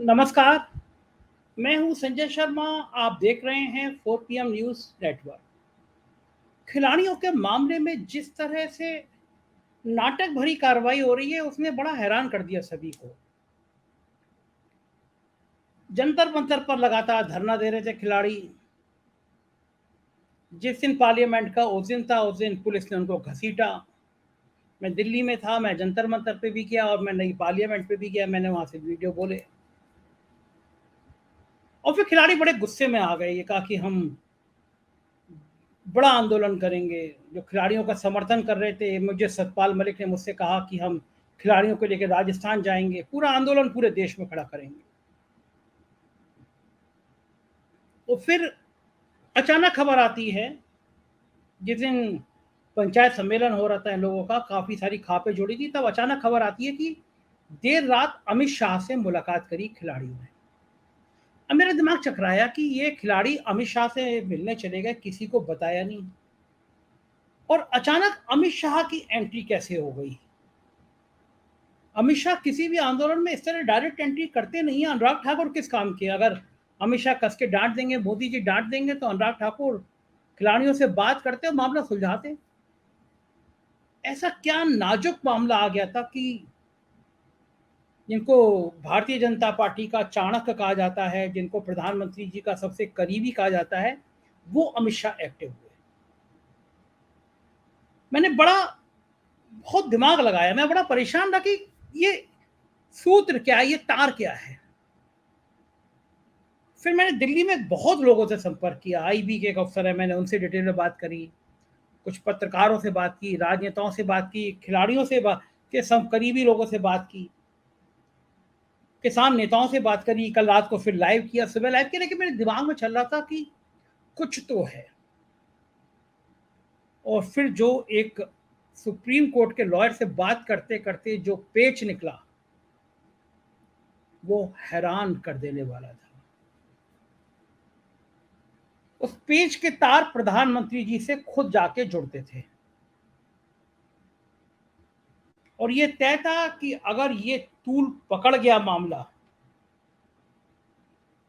नमस्कार, मैं हूं संजय शर्मा। आप देख रहे हैं 4 पीएम न्यूज़ नेटवर्क। खिलाड़ियों के मामले में जिस तरह से नाटक भरी कार्रवाई हो रही है, उसने बड़ा हैरान कर दिया सभी को। जंतर मंतर पर लगातार धरना दे रहे थे खिलाड़ी। जिस दिन पार्लियामेंट का उस दिन था, उस दिन पुलिस ने उनको घसीटा। मैं दिल्ली में था, मैं जंतर मंतर पे भी किया और मैं नई पार्लियामेंट पे भी गया। मैंने वहां से वीडियो बोले और फिर खिलाड़ी बड़े गुस्से में आ गए। ये कहा कि हम बड़ा आंदोलन करेंगे। जो खिलाड़ियों का समर्थन कर रहे थे, मुझे सतपाल मलिक ने मुझसे कहा कि हम खिलाड़ियों को लेकर राजस्थान जाएंगे, पूरा आंदोलन पूरे देश में खड़ा करेंगे। तो फिर अचानक खबर आती है, जिस दिन पंचायत सम्मेलन हो रहा था इन लोगों का, काफी सारी खापें जोड़ी थी, तब अचानक खबर आती है कि देर रात अमित शाह से मुलाकात करी खिलाड़ियों ने। अब मेरा दिमाग चकराया कि ये खिलाड़ी अमित शाह से मिलने चले गए, किसी को बताया नहीं, और अचानक अमित शाह की एंट्री कैसे हो गई। अमित शाह किसी भी आंदोलन में इस तरह डायरेक्ट एंट्री करते नहीं है। अनुराग ठाकुर किस काम के? अगर अमित शाह कस के डांट देंगे, मोदी जी डांट देंगे, तो अनुराग ठाकुर खिलाड़ियों से बात करते और मामला सुलझाते। ऐसा क्या नाजुक मामला आ गया था कि जिनको भारतीय जनता पार्टी का चाणक्य कहा जाता है, जिनको प्रधानमंत्री जी का सबसे करीबी कहा जाता है, वो अमित शाह एक्टिव हुए। मैंने बहुत दिमाग लगाया, मैं बड़ा परेशान था कि ये सूत्र क्या है, ये तार क्या है। फिर मैंने दिल्ली में बहुत लोगों से संपर्क किया। आईबी के एक अफसर है, मैंने उनसे डिटेल में बात करी, कुछ पत्रकारों से बात की, राजनेताओं से बात की, खिलाड़ियों से बात के सब करीबी लोगों से बात की, किसान नेताओं से बात करी। कल रात को फिर लाइव किया, सुबह लाइव किया, लेकिन मेरे दिमाग में चल रहा था कि कुछ तो है। और फिर जो एक सुप्रीम कोर्ट के लॉयर से बात करते करते जो पेच निकला, वो हैरान कर देने वाला था। उस पेच के तार प्रधानमंत्री जी से खुद जाके जुड़ते थे, और ये तय था कि अगर ये तूल पकड़ गया मामला,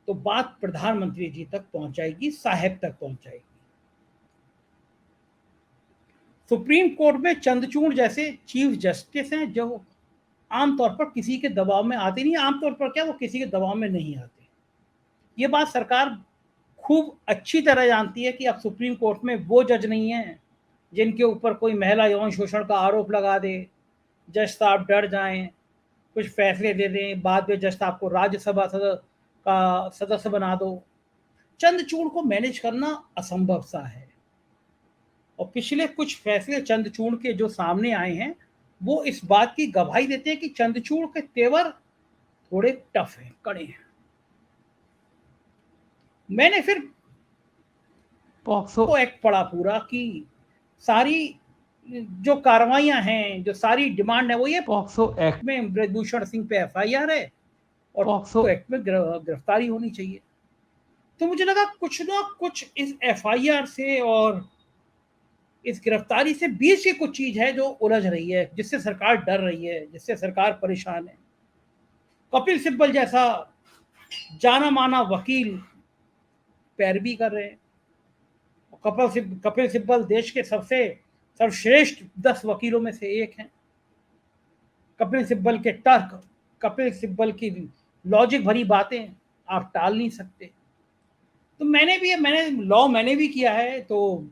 तो बात प्रधानमंत्री जी तक पहुंच जाएगी, साहेब तक पहुंच जाएगी। सुप्रीम कोर्ट में चंद्रचूड़ जैसे चीफ जस्टिस हैं, जो आमतौर पर किसी के दबाव में आते नहीं। आमतौर पर क्या, वो किसी के दबाव में नहीं आते। ये बात सरकार खूब अच्छी तरह जानती है कि अब सुप्रीम कोर्ट में वो जज नहीं है जिनके ऊपर कोई महिला यौन शोषण का आरोप लगा दे, जज साहब डर जाएं, कुछ फैसले दे दें, बाद में जज साहब को राज्यसभा का सदस्य बना दो। चंद्रचूड़ को मैनेज करना असंभव सा है, और पिछले कुछ फैसले चंद्रचूड़ के जो सामने आए हैं, वो इस बात की गवाही देते हैं कि चंद्रचूड़ के तेवर थोड़े टफ हैं, कड़े हैं। मैंने फिर पॉक्सो एक्ट पढ़ा पूरा, कि सारी जो कार्रवाइयां हैं, जो सारी डिमांड है, वो ये पॉक्सो एक्ट में ब्रजभूषण सिंह पे एफआईआर है और पॉक्सो एक्ट में गिरफ्तारी होनी चाहिए। तो मुझे लगा कुछ ना कुछ इस एफआईआर से और इस गिरफ्तारी से बीच की कुछ चीज है जो उलझ रही है, जिससे सरकार डर रही है, जिससे सरकार परेशान है। कपिल सिब्बल जैसा जाना माना वकील पैरवी कर रहे हैं। कपिल सिब्बल देश के सबसे सर्वश्रेष्ठ 10 वकीलों में से एक हैं। कपिल सिब्बल के तर्क, कपिल सिब्बल की लॉजिक भरी बातें आप टाल नहीं सकते। तो मैंने लॉ मैंने भी किया है, तो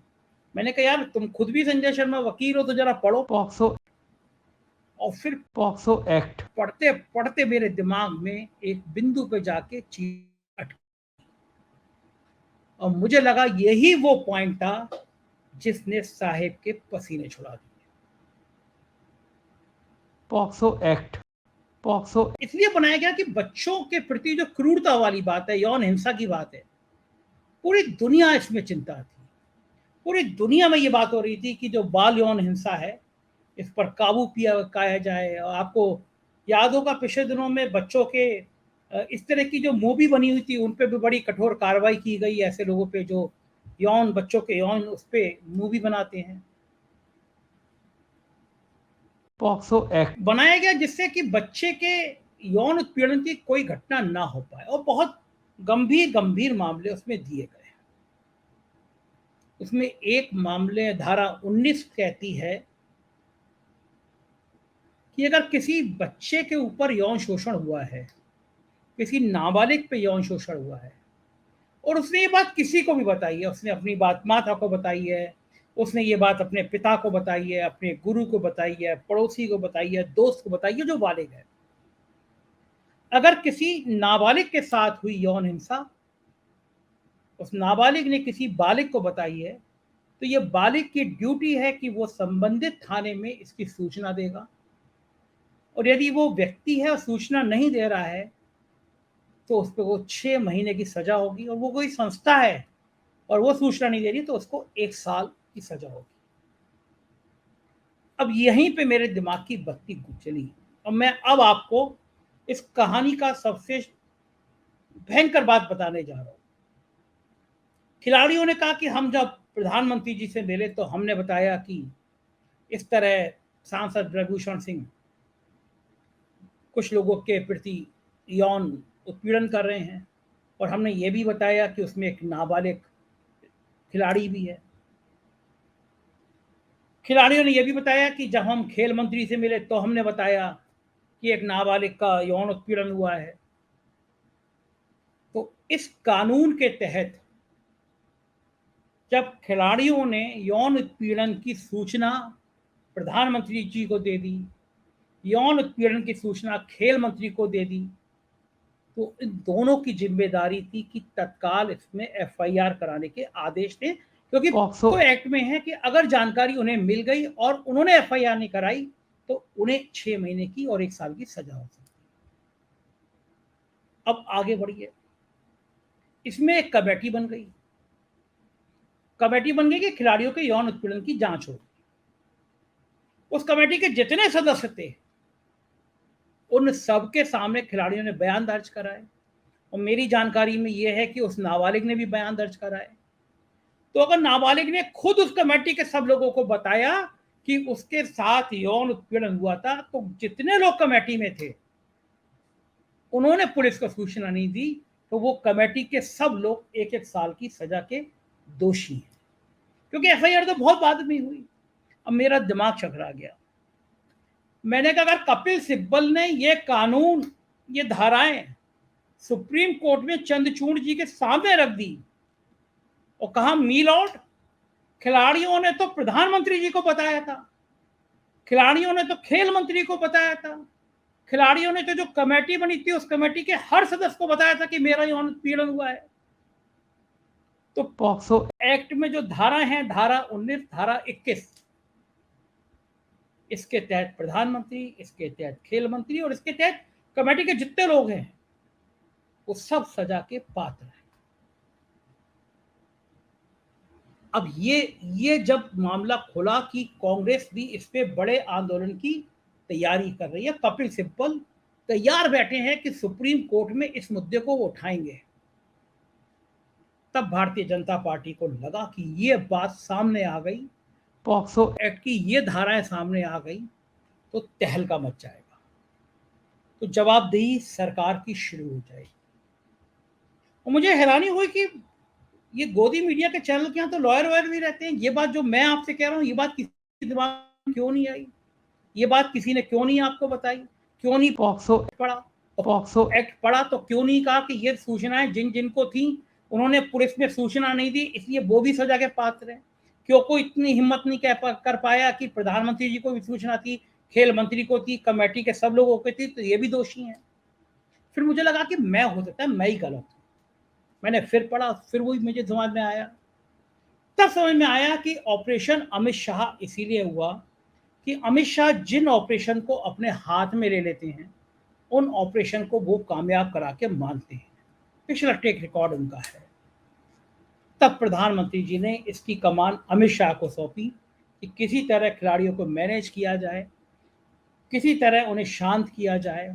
मैंने कहा यार, तुम खुद भी संजय शर्मा वकील हो, तो जरा पढ़ो पॉक्सो। और फिर पॉक्सो एक्ट पढ़ते पढ़ते मेरे दिमाग में एक बिंदु पे जाके चीज अटकी, और मुझे लगा यही वो पॉइंट था जिसने साहेब के पसीने छुड़ा दिए। पॉक्सो इसलिए बनाया गया कि बच्चों के प्रति जो क्रूरता वाली बात है, यौन हिंसा की बात है, पूरी दुनिया इसमें चिंता थी। पूरी दुनिया में ये बात हो रही थी कि जो बाल यौन हिंसा है, इस पर काबू पाया जाए। और आपको याद होगा, पिछले दिनों में बच्चों के इस तरह की जो मूवी बनी हुई थी, उन पे भी बड़ी कठोर कार्रवाई की गई, ऐसे लोगों पे जो बच्चों के यौन उस पे मूवी बनाते हैं। पॉक्सो एक्ट बनाया गया जिससे कि बच्चे के यौन उत्पीड़न की कोई घटना ना हो पाए, और बहुत गंभीर मामले उसमें दिए गए। उसमें एक मामले धारा 19 कहती है कि अगर किसी बच्चे के ऊपर यौन शोषण हुआ है, किसी नाबालिग पे यौन शोषण हुआ है, और उसने ये बात किसी को भी बताई है, उसने अपनी बात माता को बताई है, उसने ये बात अपने पिता को बताई है, अपने गुरु को बताई है, पड़ोसी को बताई है, दोस्त को बताई है जो बालिग है, अगर किसी नाबालिग के साथ हुई यौन हिंसा उस नाबालिग ने किसी बालिग को बताई है, तो ये बालिग की ड्यूटी है कि वो संबंधित थाने में इसकी सूचना देगा, और यदि वो व्यक्ति है और सूचना नहीं दे रहा है तो उस पर वो 6 महीने की सजा होगी, और वो कोई संस्था है और वो सूचना नहीं दे रही तो उसको 1 साल की सजा होगी। अब यहीं पे मेरे दिमाग की बत्ती चली, और मैं अब आपको इस कहानी का सबसे भयंकर बात बताने जा रहा हूं। खिलाड़ियों ने कहा कि हम जब प्रधानमंत्री जी से मिले तो हमने बताया कि इस तरह सांसद ब्रजभूषण सिंह कुछ लोगों के प्रति यौन उत्पीड़न कर रहे हैं, और हमने ये भी बताया कि उसमें एक नाबालिग खिलाड़ी भी है। खिलाड़ियों ने यह भी बताया कि जब हम खेल मंत्री से मिले तो हमने बताया कि एक नाबालिग का यौन उत्पीड़न हुआ है। तो इस कानून के तहत जब खिलाड़ियों ने यौन उत्पीड़न की सूचना प्रधानमंत्री जी को दे दी, यौन उत्पीड़न की सूचना खेल मंत्री को दे दी, तो इन दोनों की जिम्मेदारी थी कि तत्काल इसमें एफआईआर कराने के आदेश थे, क्योंकि पॉक्सो एक्ट में है कि अगर जानकारी उन्हें मिल गई और उन्होंने एफआईआर नहीं कराई तो उन्हें 6 महीने की और 1 साल की सजा हो सकती है। अब आगे बढ़िए, इसमें एक कमेटी बन गई। कमेटी बन गई कि खिलाड़ियों के यौन उत्पीड़न की जांच होगी। उस कमेटी के जितने सदस्य थे उन सबके सामने खिलाड़ियों ने बयान दर्ज कराए, और मेरी जानकारी में यह है कि उस नाबालिग ने भी बयान दर्ज कराए। तो अगर नाबालिग ने खुद उस कमेटी के सब लोगों को बताया कि उसके साथ यौन उत्पीड़न हुआ था, तो जितने लोग कमेटी में थे उन्होंने पुलिस को सूचना नहीं दी, तो वो कमेटी के सब लोग 1-1 साल की सजा के दोषी हैं, क्योंकि एफआईआर तो बहुत बाद में हुई। अब मेरा दिमाग चकरा गया। मैंने कहा अगर कपिल सिब्बल ने ये कानून, ये धाराएं सुप्रीम कोर्ट में चंद्रचूड़ जी के सामने रख दी और कहा मील आउट, खिलाड़ियों ने तो प्रधानमंत्री जी को बताया था, खिलाड़ियों ने तो खेल मंत्री को बताया था, खिलाड़ियों ने तो जो कमेटी बनी थी उस कमेटी के हर सदस्य को बताया था कि मेरा यौन उत्पीड़न हुआ है, तो पॉक्सो एक्ट में जो धारा है, धारा 19, धारा 21, इसके तहत प्रधानमंत्री, इसके तहत खेल मंत्री और इसके तहत कमेटी के जितने लोग हैं वो सब सजा के पात्र हैं। अब ये जब मामला खुला कि कांग्रेस भी इस पे बड़े आंदोलन की तैयारी कर रही है, कपिल सिब्बल तैयार बैठे हैं कि सुप्रीम कोर्ट में इस मुद्दे को वो उठाएंगे, तब भारतीय जनता पार्टी को लगा कि ये बात सामने आ गई, पॉक्सो एक्ट की ये धाराएं सामने आ गई तो तहलका मच जाएगा, तो जवाबदेही सरकार की शुरू हो जाएगी। और मुझे हैरानी हुई कि ये गोदी मीडिया के चैनल के यहाँ तो लॉयर वॉयर भी रहते हैं। ये बात जो मैं आपसे कह रहा हूँ, ये बात किसी दिमाग में क्यों नहीं आई? ये बात किसी ने क्यों नहीं आपको बताई? क्यों नहीं पॉक्सो पढ़ा? पॉक्सो एक्ट पढ़ा तो क्यों नहीं कहा कि ये सूचनाएं जिन जिनको थी उन्होंने पुलिस में सूचना नहीं दी, इसलिए वो भी सजा के पात्र हैं? क्यों कोई इतनी हिम्मत नहीं कर पाया कि प्रधानमंत्री जी को भी सूचना थी, खेल मंत्री को थी, कमेटी के सब लोगों को थी, तो ये भी दोषी हैं? फिर मुझे लगा कि मैं, हो सकता है मैं ही गलत हूँ। मैंने फिर पढ़ा, फिर वही मुझे समझ में आया, तब समझ में आया कि ऑपरेशन अमित शाह इसीलिए हुआ कि अमित शाह जिन ऑपरेशन को अपने हाथ में ले लेते हैं उन ऑपरेशन को वो कामयाब करा के मानते हैं। पिछला ट्रैक रिकॉर्ड उनका है। तब प्रधानमंत्री जी ने इसकी कमान अमित शाह को सौंपी कि किसी तरह खिलाड़ियों को मैनेज किया जाए, किसी तरह उन्हें शांत किया जाए,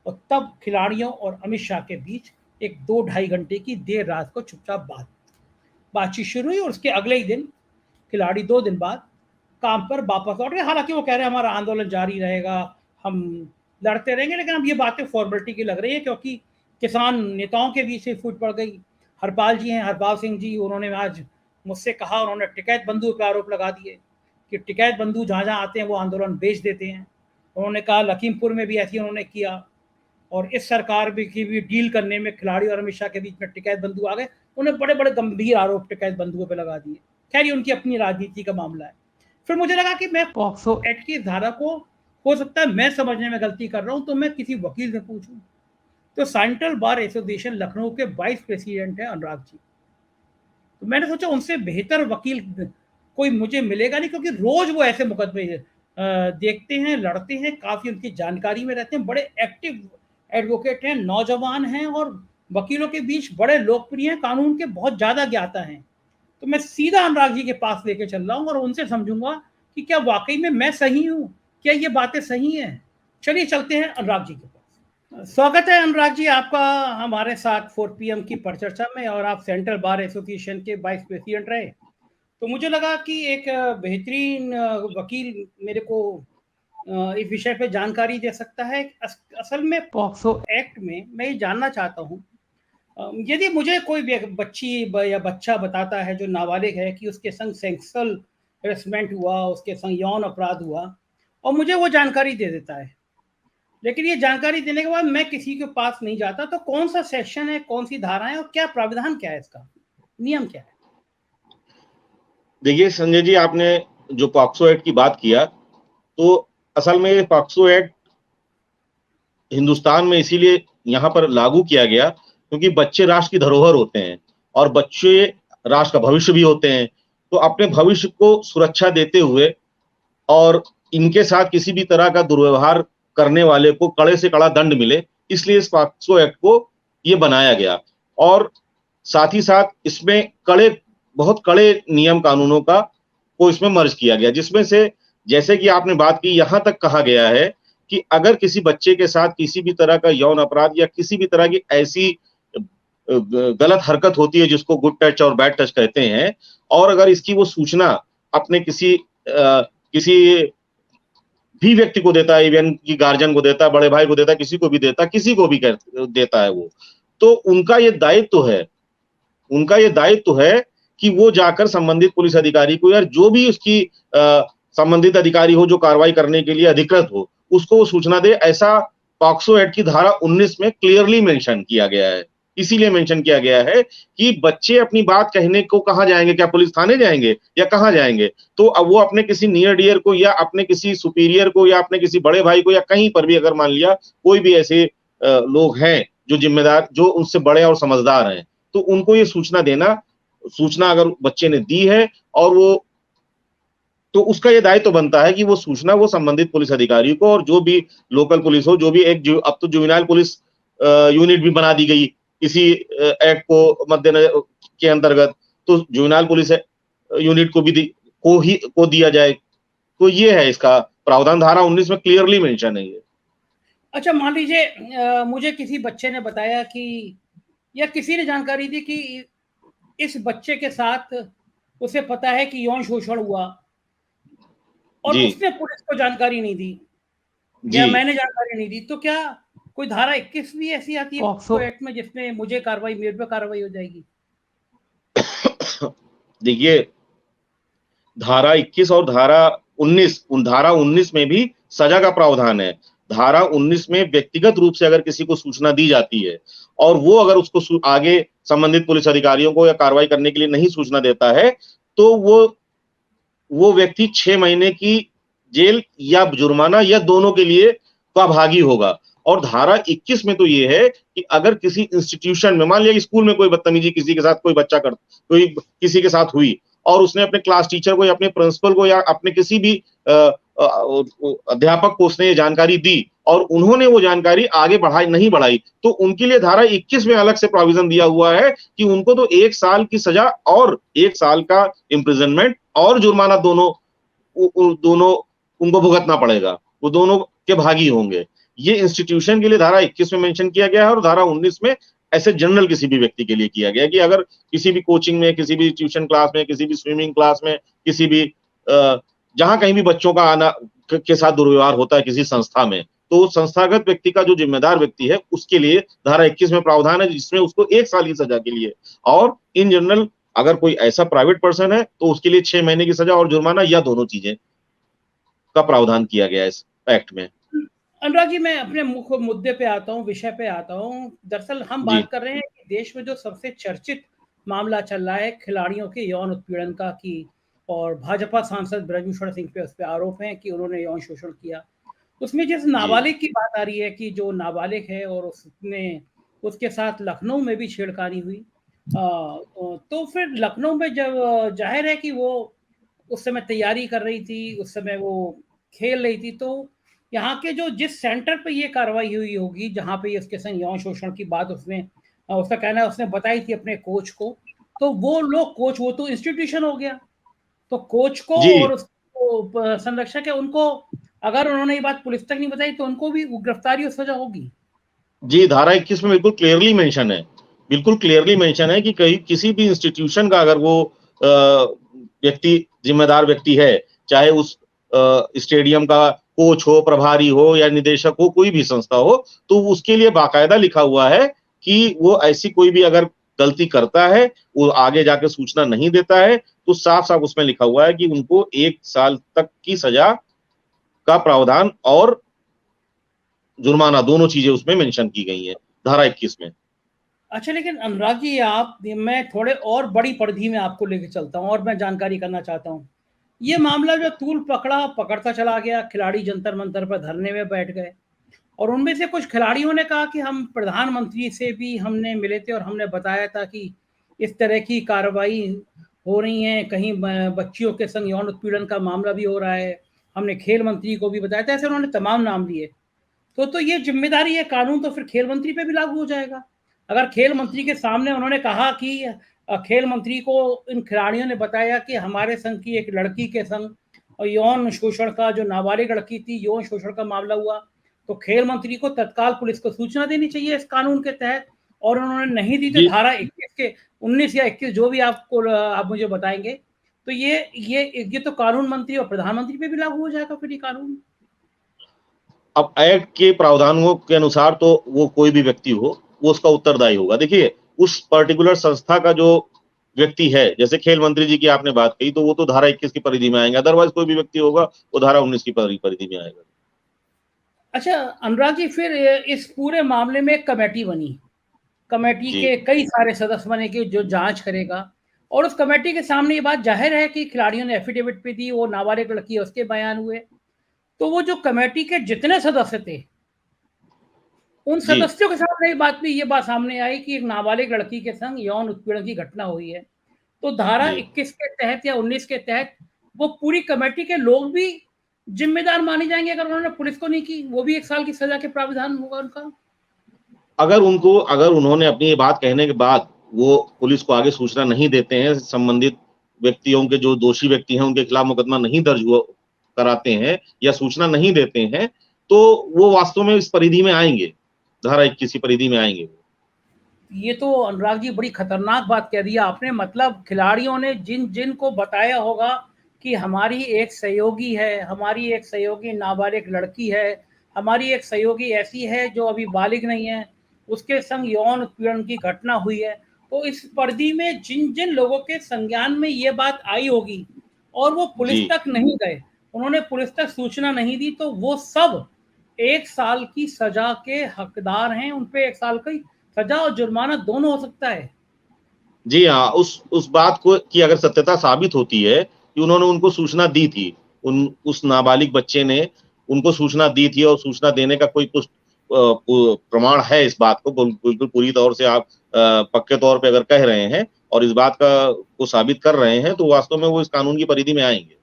और तब खिलाड़ियों और अमित शाह के बीच एक 2-2.5 घंटे की देर रात को चुपचाप बातचीत शुरू हुई, और उसके अगले ही दिन खिलाड़ी 2 दिन बाद काम पर वापस लौट गए। हालांकि वो कह रहे हैं हमारा आंदोलन जारी रहेगा, हम लड़ते रहेंगे, लेकिन अब ये बातें फॉर्मेलिटी की लग रही है, क्योंकि किसान नेताओं के बीच से फूट पड़ गई। हरपाल जी हैं, हरपाल सिंह जी, उन्होंने आज मुझसे कहा, उन्होंने टिकैत बंधु पे आरोप लगा दिए कि टिकैत बंधु जहाँ जहाँ आते हैं वो आंदोलन बेच देते हैं। उन्होंने कहा लखीमपुर में भी ऐसी उन्होंने किया, और इस सरकार भी की भी डील करने में खिलाड़ी और अमित शाह के बीच में टिकैत बंधु आ गए। उन्हें बड़े बड़े गंभीर आरोप टिकैत बंधुओं पर लगा दिए। खैर ये उनकी अपनी राजनीति का मामला है। फिर मुझे लगा कि मैं पॉक्सो एक्ट की धारा को, हो सकता है मैं समझने में गलती कर रहा हूं, तो मैं किसी वकील से पूछूं। तो सेंट्रल बार एसोसिएशन लखनऊ के वाइस प्रेसिडेंट है अनुराग जी। तो मैंने सोचा उनसे बेहतर वकील कोई मुझे मिलेगा नहीं, क्योंकि रोज वो ऐसे मुकदमे देखते हैं, लड़ते हैं, काफी उनकी जानकारी में रहते हैं, बड़े एक्टिव एडवोकेट हैं, नौजवान हैं, और वकीलों के बीच बड़े लोकप्रिय हैं, कानून के बहुत ज्यादा ज्ञाता हैं। तो मैं सीधा अनुराग जी के पास लेके चल रहा हूँ और उनसे समझूंगा कि क्या वाकई में मैं सही हूँ, क्या ये बातें सही हैं। चलिए चलते हैं अनुराग जी के पास। स्वागत है अनुराग जी आपका हमारे साथ 4 PM की परिचर्चा में, और आप सेंट्रल बार एसोसिएशन के वाइस प्रेसिडेंट रहे। तो मुझे लगा कि एक बेहतरीन वकील मेरे को इस विषय पे जानकारी दे सकता है। असल में पॉक्सो एक्ट में मैं ये जानना चाहता हूँ, यदि मुझे कोई बच्ची या बच्चा बताता है जो नाबालिग है कि उसके संग सेक्सुअल हेरेसमेंट हुआ, उसके संग यौन अपराध हुआ, और मुझे वो जानकारी दे देता है, लेकिन ये जानकारी देने के बाद मैं किसी के पास नहीं जाता, तो कौन सा सेक्शन है, कौन सी धारा है, और क्या प्राविधान क्या है, इसका नियम क्या है? देखिए संजय जी, आपने जो पॉक्सो एक्ट की बात किया, तो असल में पॉक्सो एक्ट हिंदुस्तान में इसीलिए यहाँ पर लागू किया गया क्योंकि बच्चे राष्ट्र की धरोहर होते हैं और बच्चे राष्ट्र का भविष्य भी होते हैं। तो अपने भविष्य को सुरक्षा देते हुए और इनके साथ किसी भी तरह का दुर्व्यवहार करने वाले को कड़े से कड़ा दंड मिले, इसलिए इस पॉक्सो एक्ट को ये बनाया गया। और साथ ही साथ इसमें बहुत कड़े नियम कानूनों को इसमें मर्ज किया गया, जिसमें से जैसे कि आपने बात की, यहां तक कहा गया है कि अगर किसी बच्चे के साथ किसी भी तरह का यौन अपराध या किसी भी तरह की ऐसी गलत हरकत होती है जिसको गुड टच और बैड टच कहते हैं, और अगर इसकी वो सूचना अपने किसी भी व्यक्ति को देता है, इवन की गार्जियन को देता है, बड़े भाई को देता है, किसी को भी देता है वो, तो उनका ये दायित्व है कि वो जाकर संबंधित पुलिस अधिकारी को, या जो भी उसकी संबंधित अधिकारी हो जो कार्रवाई करने के लिए अधिकृत हो, उसको वो सूचना दे। ऐसा पॉक्सो एक्ट की धारा 19 में क्लियरली मेंशन किया गया है। इसीलिए मेंशन किया गया है कि बच्चे अपनी बात कहने को कहां जाएंगे, क्या पुलिस थाने जाएंगे या कहां जाएंगे? तो अब वो अपने किसी नियर डियर को या अपने किसी सुपीरियर को या अपने किसी बड़े भाई को या कहीं पर भी, अगर मान लिया कोई भी ऐसे लोग हैं जो जिम्मेदार, जो उनसे बड़े और समझदार हैं, तो उनको ये सूचना अगर बच्चे ने दी है और वो, तो उसका ये दायित्व तो बनता है कि वो सूचना वो संबंधित पुलिस अधिकारी को, और जो भी लोकल पुलिस हो, जो भी अब तो जुवेनाइल पुलिस यूनिट भी बना दी गई इसी एक्ट को मद्देनजर के अंतर्गत, तो जुवेनाइल पुलिस यूनिट को दिया जाए। तो ये है इसका प्रावधान, धारा 19 में क्लियरली मेंशन है ये। अच्छा, मान लीजिए मुझे किसी बच्चे ने बताया कि, या किसी ने जानकारी दी कि इस बच्चे के साथ उसे पता है कि यौन शोषण हुआ, और उसने पुलिस को जानकारी नहीं दी, या मैंने जानकारी नहीं दी, तो क्या कोई धारा 21 भी ऐसी आती है पॉक्सो एक्ट में जिसमें मेरे पे कार्रवाई हो जाएगी? देखिए, धारा 21 और धारा 19 में भी सजा का प्रावधान है। धारा 19 में व्यक्तिगत रूप से अगर किसी को सूचना दी जाती है और वो अगर उसको आगे संबंधित पुलिस अधिकारियों को या कार्रवाई करने के लिए नहीं सूचना देता है, तो वो व्यक्ति 6 महीने की जेल या जुर्माना या दोनों के लिए का भागी होगा। और धारा 21 में तो ये है कि अगर किसी इंस्टीट्यूशन में, मान लिया स्कूल में कोई बदतमीजी किसी के साथ कोई किसी के साथ हुई, और उसने अपने क्लास टीचर को या अपने प्रिंसिपल को या अपने किसी भी अध्यापक को उसने ये जानकारी दी और उन्होंने वो जानकारी आगे नहीं बढ़ाई, तो उनके लिए धारा 21 में अलग से प्रोविजन दिया हुआ है कि उनको तो 1 साल की सजा और 1 साल का इम्प्रिजनमेंट और जुर्माना दोनों उनको भुगतना पड़ेगा, वो दोनों के भागी होंगे। ये इंस्टीट्यूशन के लिए धारा 21 में मेंशन किया गया है, और धारा 19 में ऐसे जनरल किसी भी व्यक्ति के लिए किया गया है कि अगर किसी भी कोचिंग में, किसी भी ट्यूशन क्लास में, किसी भी स्विमिंग क्लास में, किसी भी जहां कहीं भी बच्चों का आना के साथ दुर्व्यवहार होता है किसी संस्था में, तो संस्थागत व्यक्ति का जो जिम्मेदार व्यक्ति है उसके लिए धारा 21 में प्रावधान है, जिसमें उसको 1 साल की सजा के लिए, और इन जनरल अगर कोई ऐसा प्राइवेट पर्सन है तो उसके लिए 6 महीने की सजा और जुर्माना, या दोनों चीजें का प्रावधान किया गया है इस एक्ट में। अनुराग जी, मैं अपने मुख्य मुद्दे पे आता हूँ, विषय पे आता हूँ। दरअसल हम जी बात कर रहे हैं कि देश में जो सबसे चर्चित मामला चल रहा है खिलाड़ियों के यौन उत्पीड़न का, की और भाजपा सांसद ब्रजभूषण सिंह पे उस पे आरोप है कि उन्होंने यौन शोषण किया। उसमें जिस जी नाबालिग की बात आ रही है कि जो नाबालिग है और उसने उसके साथ लखनऊ में भी छेड़खानी हुई, तो फिर लखनऊ में जब जाहिर है कि वो उस समय तैयारी कर रही थी, उस समय वो खेल रही थी, तो यहाँ के जो जिस सेंटर पे ये कार्रवाई हुई होगी, जहाँ पे उसके संग यौन शोषण की बात उसने उसका कहना है उसने बताई थी अपने कोच को, तो वो लोग कोच, वो तो इंस्टीट्यूशन हो गया, तो कोच को जी और उसको संरक्षक है उनको, अगर उन्होंने ये बात पुलिस तक नहीं बताई तो उनको भी गिरफ्तारी और सजा होगी। जी, धारा 21 में बिल्कुल क्लियरली मेंशन है, बिल्कुल क्लियरली मेंशन है कि कहीं किसी भी इंस्टीट्यूशन का अगर वो व्यक्ति जिम्मेदार व्यक्ति है, चाहे उस स्टेडियम का कोच हो, प्रभारी हो या निदेशक हो, कोई भी संस्था हो, तो उसके लिए बाकायदा लिखा हुआ है कि वो ऐसी कोई भी अगर गलती करता है, वो आगे जाके सूचना नहीं देता है, तो साफ-साफ उसमें लिखा हुआ है कि उनको 1 साल तक की सजा का प्रावधान और जुर्माना, दोनों चीजें उसमें मेंशन की गई हैं धारा 21 में। अच्छा, लेकिन अनुराग जी, मैं थोड़े और बड़ी परिधि में आपको लेके चलता हूँ और मैं जानकारी करना चाहता हूँ। ये मामला जो तूल पकड़ता चला गया, खिलाड़ी जंतर मंतर पर धरने में बैठ गए और उनमें से कुछ खिलाड़ियों ने कहा कि हम प्रधानमंत्री से भी हमने मिले थे और हमने बताया था कि इस तरह की कार्रवाई हो रही है, कहीं बच्चियों के संग यौन उत्पीड़न का मामला भी हो रहा है, हमने खेल मंत्री को भी बताया था। ऐसे उन्होंने तमाम नाम लिए। तो ये जिम्मेदारी, ये कानून तो फिर खेल मंत्री पे भी लागू हो जाएगा। अगर खेल मंत्री के सामने उन्होंने कहा कि खेल मंत्री को इन खिलाड़ियों ने बताया कि हमारे संग की एक लड़की के संग यौन शोषण का, जो नाबालिग लड़की थी, यौन शोषण का मामला हुआ, तो खेल मंत्री को तत्काल पुलिस को सूचना देनी चाहिए इस कानून के तहत, और उन्होंने नहीं दी तो जी, धारा 21 के 19 या 21 जो भी आपको आप मुझे बताएंगे, तो ये तो कानून मंत्री और प्रधानमंत्री पे भी लागू हो जाएगा फिर ये कानून। अब एक्ट के प्रावधानों के अनुसार तो वो कोई भी व्यक्ति हो, वो उसका उत्तरदायी होगा। देखिए, उस पर्टिकुलर संस्था का जो व्यक्ति है, जैसे खेल मंत्री जी की आपने बात कही, तो वो तो धारा 21 की परिधि में आएंगे, अदरवाइज कोई भी व्यक्ति होगा, वो धारा 19 की परिधि में आएगा। अच्छा अनुराग जी, फिर इस पूरे मामले में एक कमेटी बनी, कमेटी जी के कई सारे सदस्य बने कि जो जांच करेगा, और उस कमेटी के सामने ये बात जाहिर है कि खिलाड़ियों ने एफिडेविट भी दी, वो नाबालिग लड़की है उसके बयान हुए, तो वो जो कमेटी के जितने सदस्य थे उन जी सदस्यों के सामने ये बात सामने आई कि एक नाबालिग लड़की के संग यौन उत्पीड़न की घटना हुई है, तो धारा जी 21 के तहत या 19 के तहत वो पूरी कमेटी के लोग भी जिम्मेदार माने जाएंगे अगर उन्होंने पुलिस को नहीं की, वो भी 1 साल की सजा के प्रावधान होगा उनका। अगर उन्होंने अपनी ये बात कहने के बाद वो पुलिस को आगे सूचना नहीं देते हैं, संबंधित व्यक्तियों के जो दोषी व्यक्ति हैं उनके खिलाफ मुकदमा नहीं दर्ज हुआ कराते हैं या सूचना नहीं देते हैं, तो वो वास्तव में इस परिधि में आएंगे, धारा 21 की परिधि में आएंगे। ये तो अनुराग जी बड़ी खतरनाक बात कह दी आपने, मतलब खिलाड़ियों ने जिन जिन को बताया होगा कि हमारी एक सहयोगी है, हमारी एक सहयोगी नाबालिग लड़की है, हमारी एक सहयोगी ऐसी है जो अभी बालिग नहीं है, उसके संग यौन उत्पीड़न की घटना हुई है, तो इस परिधि में जिन जिन लोगों के संज्ञान में ये बात आई होगी और वो पुलिस जी तक नहीं गए, उन्होंने पुलिस तक सूचना नहीं दी, तो वो सब 1 साल की सजा के हकदार हैं, उन पे 1 साल की सजा और जुर्माना दोनों हो सकता है। जी हाँ, उस बात को की अगर सत्यता साबित होती है कि उन्होंने उनको सूचना दी थी, उस नाबालिग बच्चे ने उनको सूचना दी थी और सूचना देने का कोई कुछ प्रमाण है इस बात को, बिल्कुल पूरी तौर से आप पक्के तौर पे अगर कह रहे हैं और इस बात का को साबित कर रहे हैं, तो वास्तव में वो इस कानून की परिधि में आएंगे,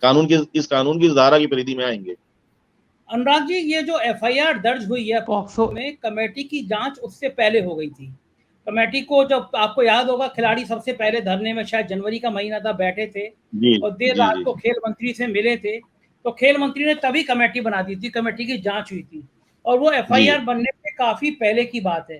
कानून की इस धारा की परिधि में आएंगे। अनुराग जी, ये जो एफआईआर दर्ज हुई है पॉक्सो में, कमेटी की जांच उससे पहले हो गई थी। कमेटी को, जब आपको याद होगा, खिलाड़ी सबसे पहले धरने में शायद जनवरी का महीना था, बैठे थे जी और देर जी रात जी को खेल मंत्री से मिले थे, तो खेल मंत्री ने तभी कमेटी बना दी थी, कमेटी की जांच हुई थी और वो जी एफआईआर बनने से काफी पहले की बात है।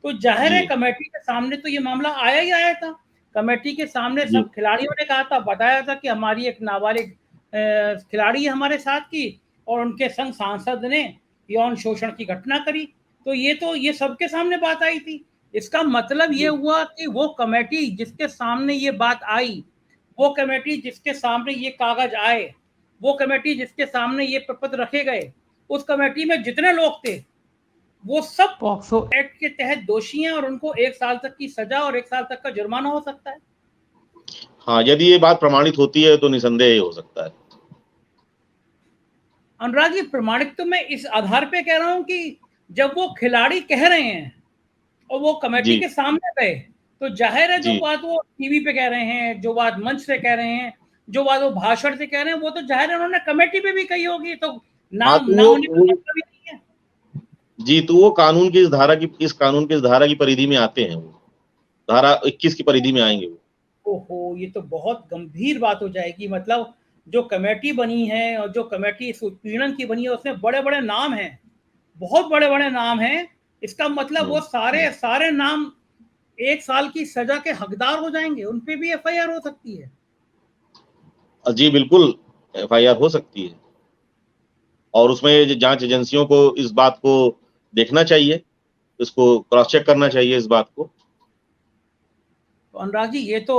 तो जाहिर है जी कमेटी के सामने तो ये मामला आया ही आया था, कमेटी के सामने जी सब खिलाड़ियों ने कहा था, बताया था कि हमारी एक नाबालिग खिलाड़ी है हमारे साथ की, और उनके संग सांसद ने यौन शोषण की घटना करी, तो ये सबके सामने बात आई थी। इसका मतलब ये हुआ कि वो कमेटी जिसके सामने ये बात आई, वो कमेटी जिसके सामने ये कागज आए, वो कमेटी जिसके सामने ये प्रपत्र रखे गए, उस कमेटी में जितने लोग थे वो सब पॉक्सो एक्ट के तहत दोषी हैं और उनको 1 साल तक की सजा और 1 साल तक का जुर्माना हो सकता है। हाँ, यदि ये बात प्रमाणित होती है तो निसंदेह ये हो सकता है। अनुराग जी, प्रमाणित तो मैं इस आधार पे कह रहा हूं कि जब वो खिलाड़ी कह रहे हैं और वो कमेटी के सामने गए, तो जाहिर है जो बात वो टीवी पे कह रहे हैं, जो बात मंच से कह रहे हैं, जो बात वो भाषण से कह रहे हैं, वो तो जाहिर है उन्होंने कमेटी पे भी कही होगी, तो नाम ना होने का मतलब ही नहीं है। जी, तो वो कानून की इस धारा की परिधि में आते हैं, वो धारा 21 की परिधि में आएंगे वो। ओहो, ये तो बहुत गंभीर बात हो जाएगी। मतलब जो कमेटी बनी है और जो कमेटी इस उत्पीड़न की बनी है, उसमें बड़े-बड़े नाम हैं, बहुत बड़े-बड़े नाम हैं। इसका मतलब वो सारे नाम 1 साल की सजा के हकदार हो जाएंगे, उन पे भी एफआईआर हो सकती है। जी बिल्कुल, एफआईआर हो सकती है और उसमें जांच एजेंसियों को इस बात को देखना चाहिए, इसको क्रॉस चेक करना चाहिए इस बात को। तो अनुराग जी, ये तो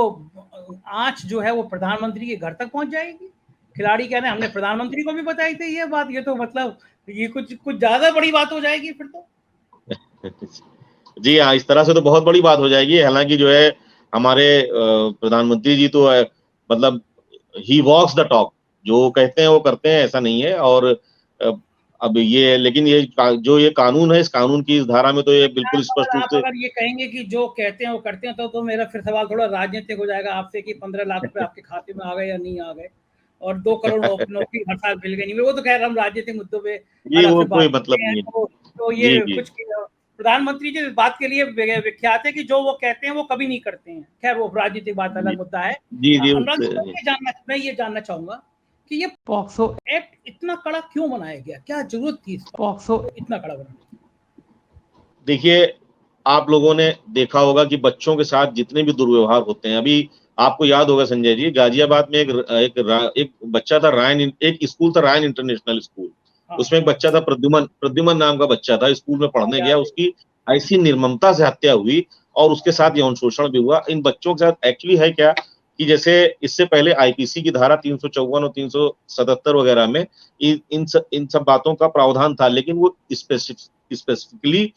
आंच जो है वो प्रधानमंत्री के घर तक पहुंच जाएगी। खिलाड़ी कह रहे हैं हमने प्रधानमंत्री को भी बताई थी ये बात, ये तो मतलब ये कुछ ज्यादा बड़ी बात हो जाएगी फिर तो। जी हाँ, इस तरह से तो बहुत बड़ी बात हो जाएगी। हालांकि जो है हमारे प्रधानमंत्री जी तो मतलब ही वॉक्स द टॉक, जो कहते हैं वो करते हैं, ऐसा नहीं है। और अब ये लेकिन जो ये कानून है, इस कानून की इस धारा में तो ये बिल्कुल स्पष्ट रूप आप से अगर ये कहेंगे कि जो कहते हैं वो करते हैं, तो मेरा फिर सवाल थोड़ा राजनीतिक हो जाएगा आपसे कि 15 लाख रुपए आपके खाते में आ गए या नहीं आ गए और 2 करोड़ नौकरी हर साल मिल गई नहीं। वो तो खैर हम राजनीतिक मुद्दों पे वो कोई बात मतलब करते हैं, नहीं है। तो ये कुछ प्रधानमंत्री जी इस बात के लिए विख्यात है कि जो वो कहते हैं वो कभी नहीं करते हैं। खैर वो राजनीतिक बात अलग मुद्दा है। अनुराग जी, मैं ये जानना चाहूंगा कि ये पॉक्सो एक्ट इतना कड़ा क्यों बनाया गया, क्या जरूरत थी इस पॉक्सो इतना कड़ा बनाने की? देखिए, आप लोगों ने देखा होगा कि बच्चों के साथ जितने भी दुर्व्यवहार होते हैं, अभी आपको याद होगा संजय जी, गाजियाबाद में एक बच्चा था, एक स्कूल था, रायन इंटरनेशनल स्कूल। उसमें एक बच्चा था, प्रद्युमन नाम का बच्चा था, स्कूल में पढ़ने गया, उसकी ऐसी निर्ममता से हत्या हुई और उसके साथ यौन शोषण भी हुआ। इन बच्चों के साथ एक्चुअली है क्या कि जैसे इससे पहले आईपीसी की धारा 354 और 377 वगैरह में इन सब बातों का प्रावधान था, लेकिन वो स्पेसिफिकली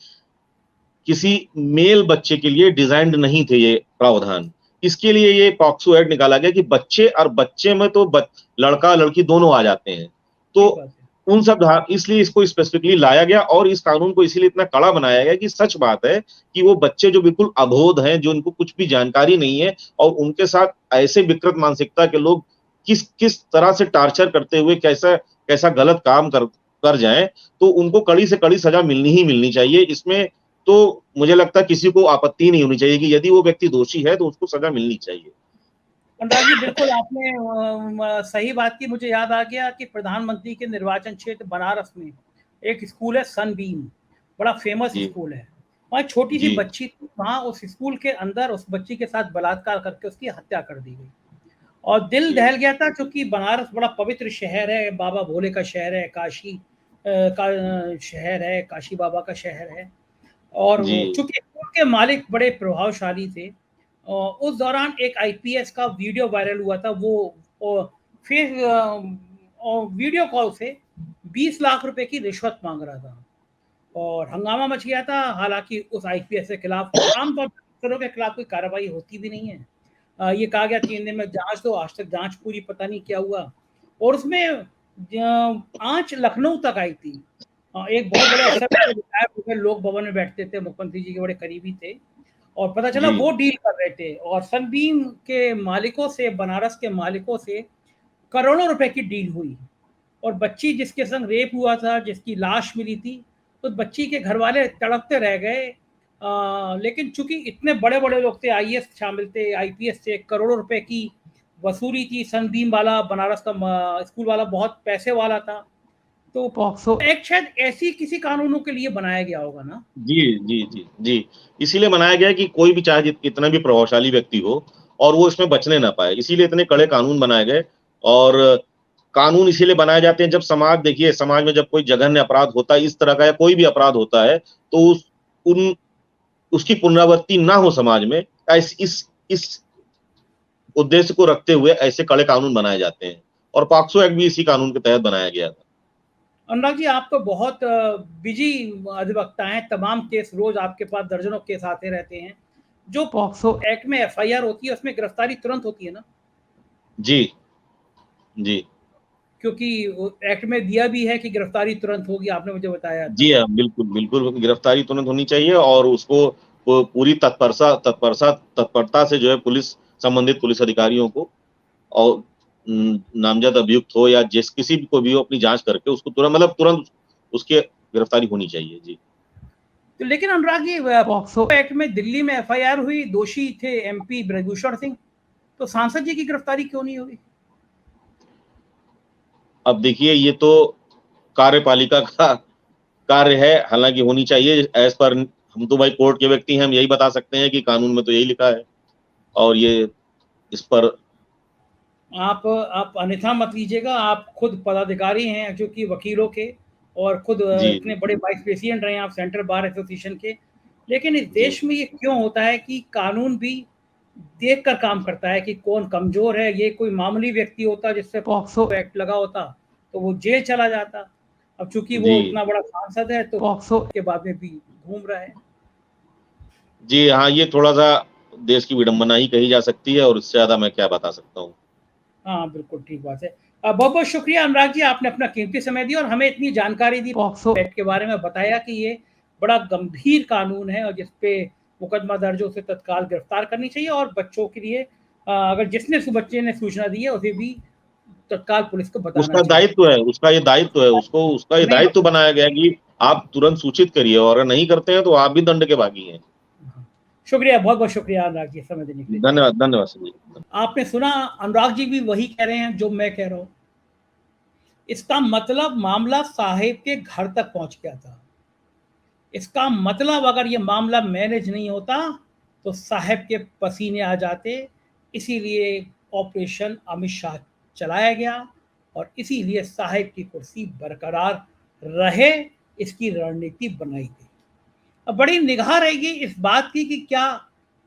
किसी मेल बच्चे के लिए डिजाइंड नहीं थे ये प्रावधान। इसके लिए ये पॉक्सो एक्ट निकाला गया कि बच्चे और बच्चे में तो लड़का लड़की दोनों आ जाते हैं, तो उन सब इसलिए इसको स्पेसिफिकली लाया गया और इस कानून को इसीलिए इतना कड़ा बनाया गया कि सच बात है कि वो बच्चे जो बिल्कुल अबोध हैं, जो उनको कुछ भी जानकारी नहीं है और उनके साथ ऐसे विकृत मानसिकता के लोग किस तरह से टार्चर करते हुए कैसा गलत काम कर जाएं, तो उनको कड़ी से कड़ी सजा मिलनी ही मिलनी चाहिए। इसमें तो मुझे लगता है किसी को आपत्ति नहीं होनी चाहिए कि यदि वो व्यक्ति दोषी है तो उसको सजा मिलनी चाहिए। अनुराग जी, बिल्कुल आपने सही बात की। मुझे याद आ गया कि प्रधानमंत्री के निर्वाचन क्षेत्र बनारस में एक स्कूल है सनबीम, बड़ा फेमस स्कूल है। वहाँ छोटी सी बच्ची थी, वहाँ उस स्कूल के अंदर उस बच्ची के साथ बलात्कार करके उसकी हत्या कर दी गई और दिल दहल गया था, क्योंकि बनारस बड़ा पवित्र शहर है, बाबा भोले का शहर है, काशी का शहर है, काशी बाबा का शहर है। और चूंकि स्कूल के मालिक बड़े प्रभावशाली थे, उस दौरान एक आईपीएस का वीडियो वायरल हुआ था। वो फिर वीडियो कॉल से 20 लाख रुपए की रिश्वत मांग रहा था और हंगामा मच गया था। हालांकि उस आईपीएस के खिलाफ आमतौर पर अफसरों के खिलाफ कोई कार्रवाई होती भी नहीं है। ये कहा गया 3 दिन में जांच दो, आज तक जांच पूरी पता नहीं क्या हुआ। और उसमें आंच लखनऊ तक आई थी। एक बहुत बड़े अफसर लोक भवन में बैठते थे, मुख्यमंत्री जी के बड़े करीबी थे और पता चला वो डील कर रहे थे और सनबीम के मालिकों से, बनारस के मालिकों से करोड़ों रुपए की डील हुई। और बच्ची जिसके संग रेप हुआ था, जिसकी लाश मिली थी, तो बच्ची के घर वाले तड़पते रह गए। लेकिन चूंकि इतने बड़े बड़े लोग थे, आईएएस शामिल थे, आईपीएस थे, करोड़ों रुपए की वसूली थी। सनबीम वाला, बनारस का स्कूल वाला बहुत पैसे वाला था, तो पॉक्सो एक्ट शायद ऐसी किसी कानूनों के लिए बनाया गया होगा ना। जी, इसीलिए बनाया गया कि कोई भी चाहे कितना भी प्रभावशाली व्यक्ति हो और वो इसमें बचने ना पाए, इसीलिए इतने कड़े कानून बनाए गए। और कानून इसीलिए बनाए जाते हैं जब समाज, देखिए समाज में जब कोई जघन्य अपराध होता है इस तरह का या कोई भी अपराध होता है तो उसकी पुनरावृत्ति ना हो समाज में, इस उद्देश्य को रखते हुए ऐसे कड़े कानून बनाए जाते हैं और पॉक्सो एक्ट भी इसी कानून के तहत बनाया गया था। अनुराग जी, आप तो बहुत बिजी अधिवक्ता हैं, तमाम केस रोज आपके पास दर्जनों केस आते रहते हैं। जो पॉक्सो एक्ट में एफआईआर होती है उसमें गिरफ्तारी तुरंत होती है ना? जी जी क्योंकि एक्ट में दिया भी है कि गिरफ्तारी तुरंत होगी, आपने मुझे बताया था। जी हाँ, बिल्कुल बिल्कुल गिरफ्तारी तुरंत होनी चाहिए और उसको पूरी तत्परता से जो है पुलिस, संबंधित पुलिस अधिकारियों को और नामजद अभियुक्त हो या जिस किसी को भी हो अपनी जांच करके उसको तुरंत उसके गिरफ्तारी होनी चाहिए। जी। तो लेकिन अनुराग जी, पॉक्सो एक्ट में दिल्ली में एफआईआर हुई, दोषी थे एमपी ब्रजभूषण सिंह, तो सांसद जी की गिरफ्तारी क्यों नहीं हुई? अब देखिए ये तो कार्यपालिका का कार्य है, हालांकि होनी चाहिए एज पर, हम तो भाई कोर्ट के व्यक्ति हैं, हम यही बता सकते हैं कि कानून में तो यही लिखा है और ये इस पर आप अन्यथा मत लीजिएगा, आप खुद पदाधिकारी हैं जो कि वकीलों के, और खुद जी इतने बड़े वाइस प्रेसिडेंट रहे हैं आप सेंट्रल बार एसोसिएशन के। लेकिन इस जी देश में ये क्यों होता है कि कानून भी देख कर काम करता है कि कौन कमजोर है। ये कोई मामूली व्यक्ति होता जिससे पॉक्सो एक्ट लगा होता तो वो जेल चला जाता। अब चूंकि वो जी इतना बड़ा सांसद है तो पॉक्सो के बाद में भी घूम रहा है। जी हाँ, ये थोड़ा सा देश की विडंबना ही कही जा सकती है और इससे ज्यादा मैं क्या बता सकता हूँ। हाँ, बिल्कुल ठीक बात है। बहुत बहुत शुक्रिया अनुराग जी, आपने अपना कीमती समय दिया और हमें इतनी जानकारी दी पॉक्सो एक्ट के बारे में, बताया कि ये बड़ा गंभीर कानून है और जिसपे मुकदमा दर्ज हो उसे तत्काल गिरफ्तार करनी चाहिए, और बच्चों के लिए अगर जिसने बच्चे ने सूचना दी है उसे भी तत्काल पुलिस को बताना उसका चाहिए। दायित्व है, उसका ये दायित्व है, उसका ये नहीं, दायित्व बनाया गया कि आप तुरंत सूचित करिए और अगर नहीं करते हैं तो आप भी दंड के भागी हैं। शुक्रिया, बहुत बहुत शुक्रिया अनुराग जी समय देने के लिए। धन्यवाद, धन्यवाद संजय। आपने सुना, अनुराग जी भी वही कह रहे हैं जो मैं कह रहा हूँ। इसका मतलब मामला साहिब के घर तक पहुंच गया था। इसका मतलब अगर ये मामला मैनेज नहीं होता तो साहब के पसीने आ जाते। इसीलिए ऑपरेशन अमित शाह चलाया गया और इसीलिए साहब की कुर्सी बरकरार रहे, इसकी रणनीति बनाई गई। अब बड़ी निगाह रहेगी इस बात की कि क्या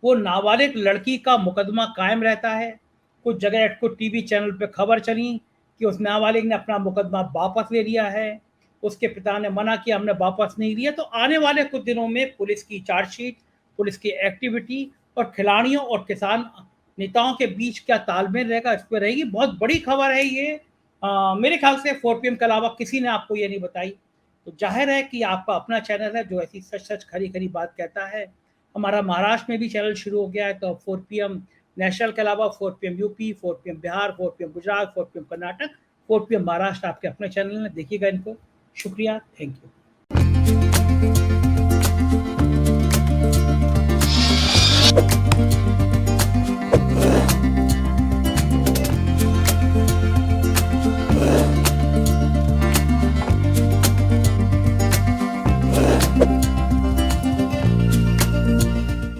वो नाबालिग लड़की का मुकदमा कायम रहता है। कुछ जगह को टीवी चैनल पे खबर चली कि उस नाबालिग ने अपना मुकदमा वापस ले लिया है, उसके पिता ने मना किया हमने वापस नहीं लिया। तो आने वाले कुछ दिनों में पुलिस की चार्जशीट, पुलिस की एक्टिविटी और खिलाड़ियों और किसान नेताओं के बीच क्या तालमेल रहेगा, इस पर रहेगी। बहुत बड़ी खबर है ये। मेरे ख्याल से 4 PM के अलावा किसी ने आपको ये नहीं बताई। तो जाहिर है कि आपका अपना चैनल है जो ऐसी सच सच खरी खरी बात कहता है। हमारा महाराष्ट्र में भी चैनल शुरू हो गया है, तो 4 PM नेशनल के अलावा 4 PM UP, 4 PM Bihar, 4 PM Gujarat, 4 PM Karnataka, 4 PM Maharashtra आपके अपने चैनल में, देखिएगा इनको। शुक्रिया, थैंक यू।